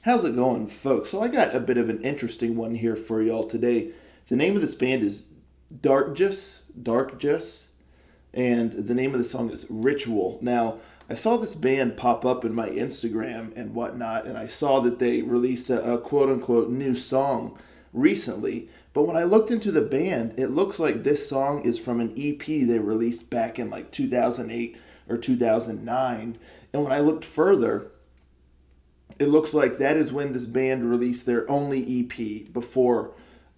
How's it going, folks? So I got a bit of an interesting one here for y'all today. The name of this band is Darkgous, and the name of the song is Ritual. Now, I saw this band pop up in my Instagram and whatnot, and I saw that they released a quote unquote new song recently. But when I looked into the band, it looks like this song is from an EP they released back in like 2008 or 2009. And when I looked further, it looks like that is when this band released their only EP before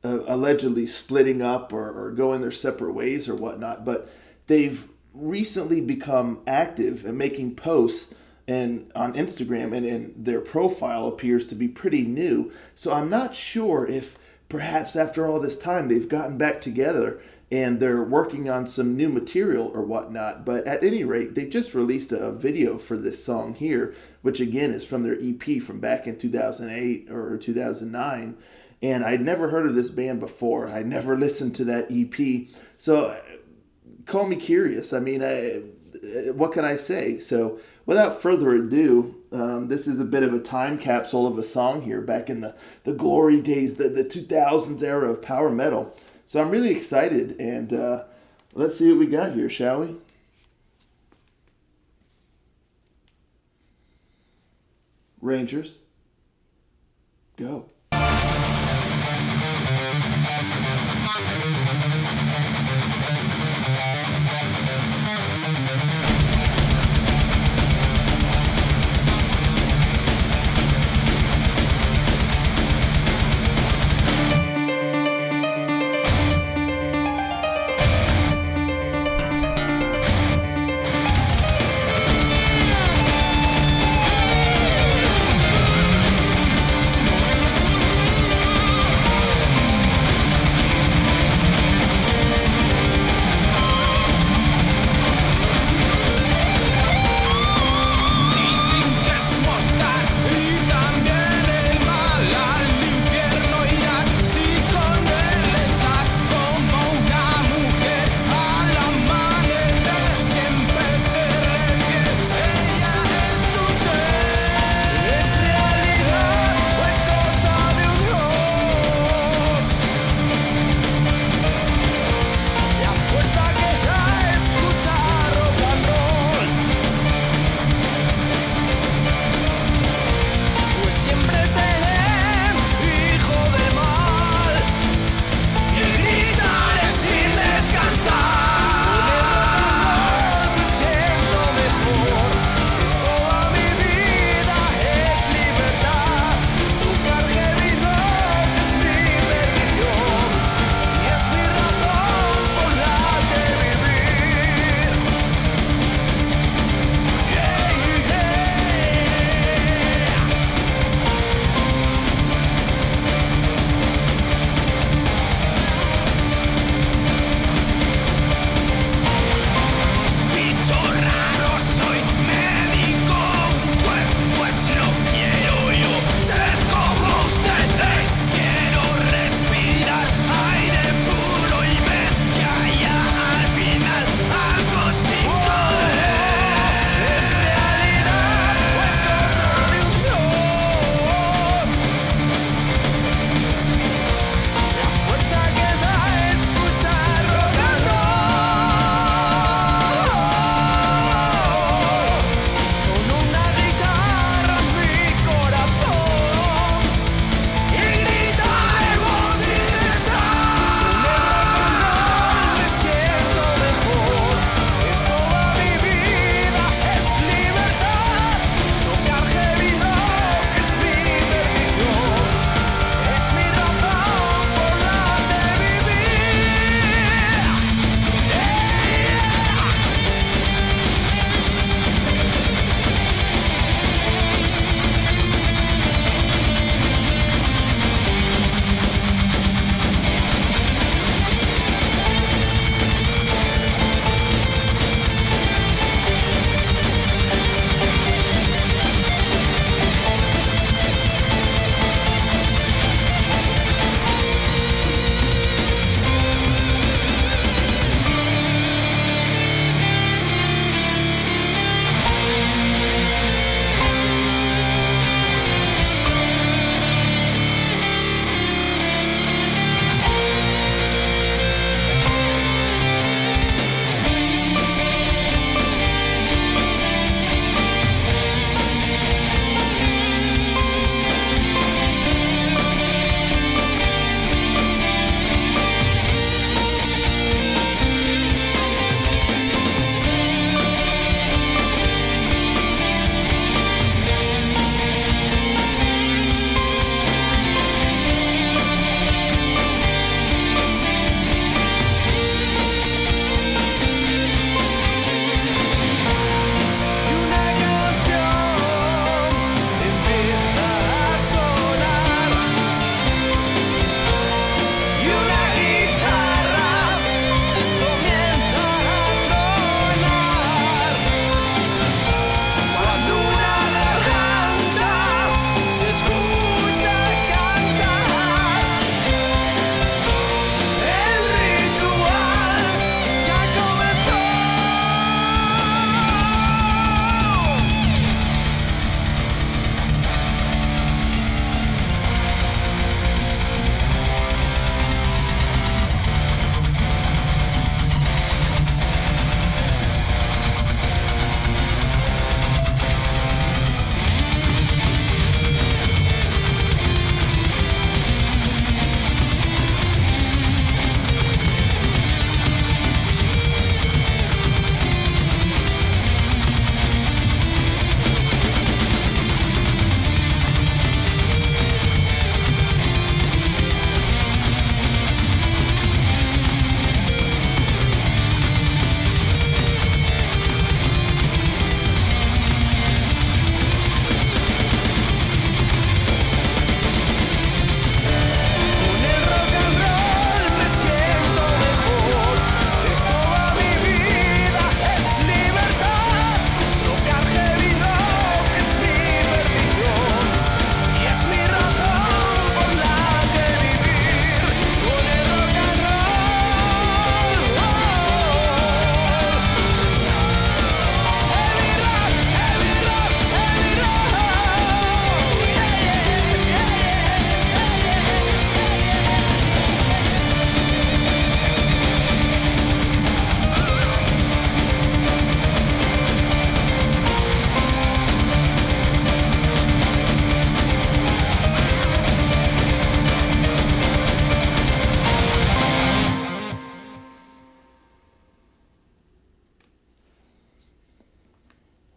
allegedly splitting up or going their separate ways or whatnot. But they've recently become active and making posts and on Instagram, and their profile appears to be pretty new. So I'm not sure if perhaps after all this time they've gotten back together and they're working on some new material or whatnot. But at any rate, they just released a video for this song here, which again is from their EP from back in 2008 or 2009. And I'd never heard of this band before. I'd never listened to that EP. So call me curious. I mean, what can I say? So without further ado, this is a bit of a time capsule of a song here back in the glory days, the 2000s era of power metal. So I'm really excited, and let's see what we got here, shall we? Rangers, go.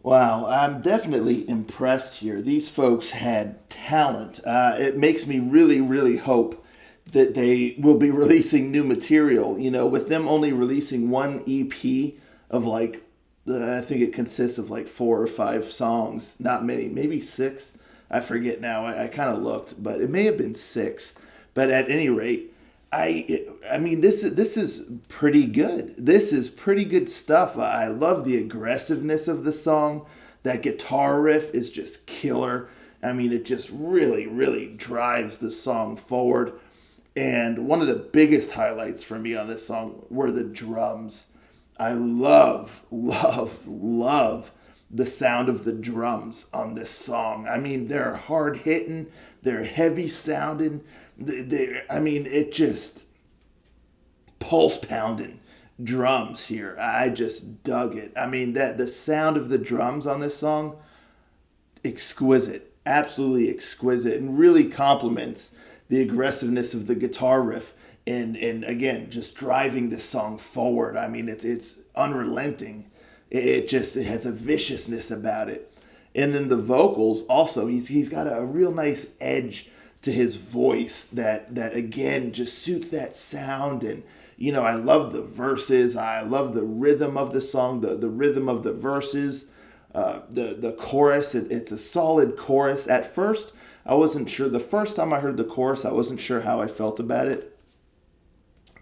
Wow, I'm definitely impressed here. These folks had talent. It makes me really, really hope that they will be releasing new material. You know, with them only releasing one EP of like, I think it consists of like 4 or 5 songs, not many, maybe six. I forget now. I kind of looked, but it may have been six. But at any rate, I mean this is pretty good. This is pretty good stuff. I love the aggressiveness of the song. That guitar riff is just killer. I mean it just really drives the song forward. And one of the biggest highlights for me on this song were the drums. I love the sound of the drums on this song. I mean, they're hard hitting, they're heavy sounding. I mean, it just pulse pounding drums here. I just dug it. I mean, that the sound of the drums on this song, exquisite, absolutely exquisite, and really complements the aggressiveness of the guitar riff. And again, just driving this song forward. I mean, it's unrelenting. It has a viciousness about it. And then the vocals also, he's got a real nice edge to his voice that again just suits that sound. And you know, I love the verses. I love the rhythm of the song, the rhythm of the verses, the chorus. It's a solid chorus. At first, I wasn't sure. The first time I heard the chorus, I wasn't sure how I felt about it.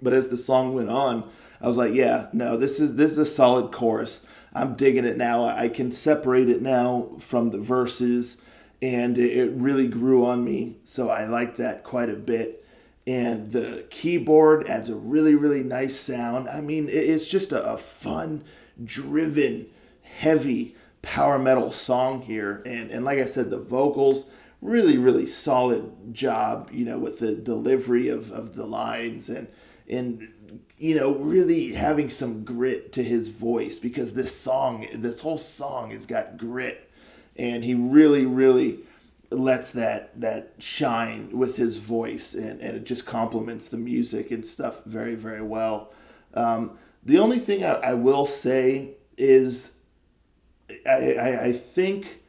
But as the song went on, I was like, yeah, no, this is a solid chorus. I'm digging it now. I can separate it now from the verses, and it really grew on me. So I like that quite a bit. And the keyboard adds a really nice sound. I mean, it's just a fun, driven, heavy power metal song here. And like I said, the vocals, really solid job, you know, with the delivery of the lines and you know, really having some grit to his voice, because this whole song has got grit, and he really lets that shine with his voice, and it just complements the music and stuff very well. The only thing I will say is I think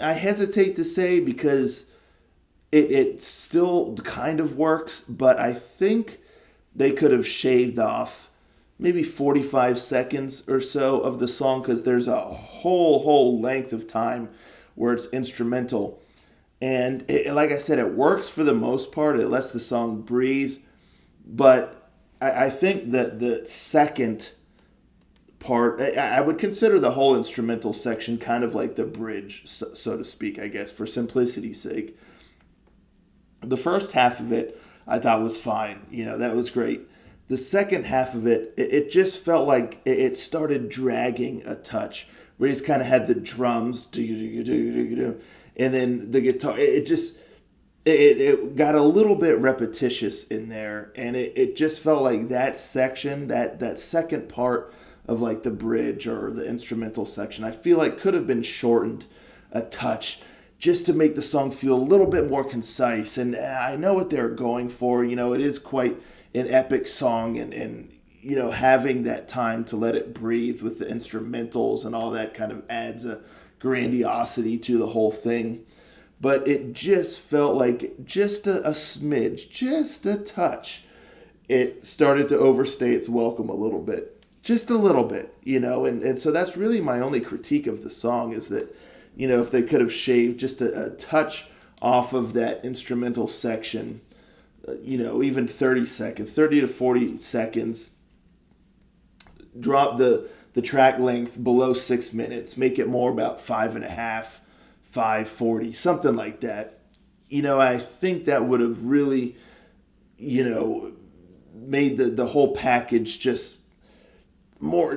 I hesitate to say, because it still kind of works, but I think they could have shaved off maybe 45 seconds or so of the song, because there's a whole length of time where it's instrumental. And like I said, it works for the most part. It lets the song breathe. But I think that the second part, I would consider the whole instrumental section kind of like the bridge, so to speak, I guess, for simplicity's sake. The first half of it I thought was fine. You know, that was great. The second half of it just felt like it started dragging a touch, where he's kind of had the drums, and then the guitar. It got a little bit repetitious in there, and it just felt like that section, that second part of like the bridge or the instrumental section, I feel like could have been shortened a touch, just to make the song feel a little bit more concise. And I know what they're going for. You know, it is quite an epic song, and you know, having that time to let it breathe with the instrumentals and all that kind of adds a grandiosity to the whole thing. But it just felt like just a smidge, just a touch. It started to overstay its welcome a little bit. Just a little bit, you know. And so that's really my only critique of the song, is that, you know, if they could have shaved just a touch off of that instrumental section, you know, even 30 to 40 seconds, drop the track length below 6 minutes, make it more about 5.5, 5:40, something like that. You know, I think that would have really, you know, made the whole package just more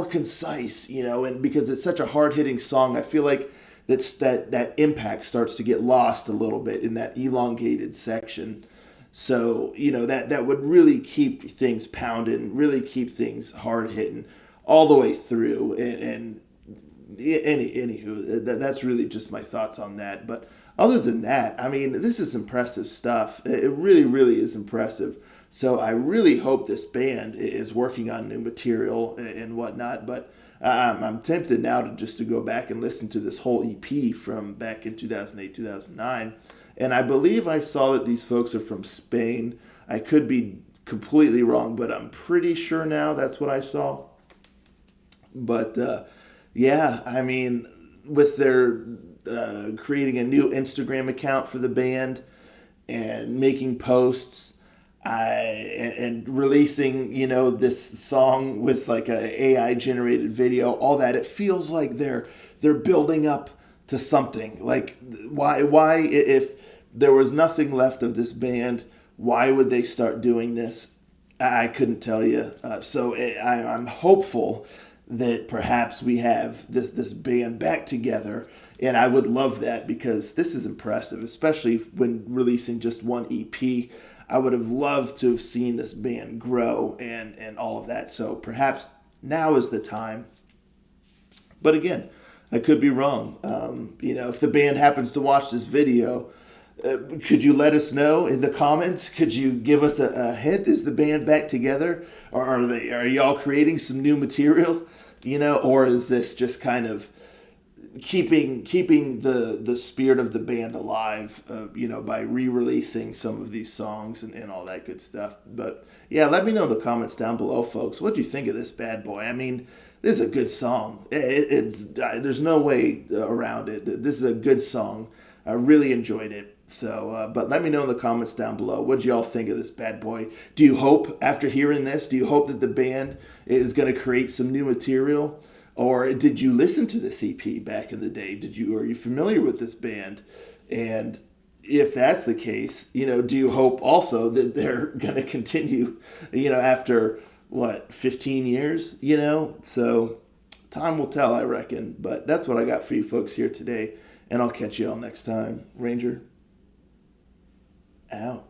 concise, you know. And because it's such a hard-hitting song, I feel like that impact starts to get lost a little bit in that elongated section. So, you know, that would really keep things pounding, really keep things hard-hitting all the way through. And anywho, that's really just my thoughts on that. But other than that, I mean, this is impressive stuff. It really is impressive. So I really hope this band is working on new material and whatnot. But I'm tempted now to go back and listen to this whole EP from back in 2008, 2009. And I believe I saw that these folks are from Spain. I could be completely wrong, but I'm pretty sure now that's what I saw. But yeah, I mean, with their creating a new Instagram account for the band and making posts, and releasing, this song with like a AI generated video, all that, it feels like they're building up to something. Like, why if there was nothing left of this band, why would they start doing this? I couldn't tell you. I'm hopeful that perhaps we have this band back together, and I would love that because this is impressive, especially when releasing just one EP. I would have loved to have seen this band grow and all of that. So perhaps now is the time. But again, I could be wrong. If the band happens to watch this video, could you let us know in the comments? Could you give us a hint? Is the band back together, or are y'all creating some new material? Or is this just kind of keeping the spirit of the band alive, by re-releasing some of these songs and all that good stuff? But yeah, let me know in the comments down below, folks. What do you think of this bad boy? I mean, this is a good song. It's there's no way around it. This is a good song. I really enjoyed it. So, but let me know in the comments down below. What do y'all think of this bad boy? Do you hope, after hearing this, do you hope that the band is going to create some new material? Or did you listen to this EP back in the day? Are you familiar with this band? And if that's the case, do you hope also that they're going to continue, after 15 years, So time will tell, I reckon. But that's what I got for you folks here today. And I'll catch you all next time. Ranger out.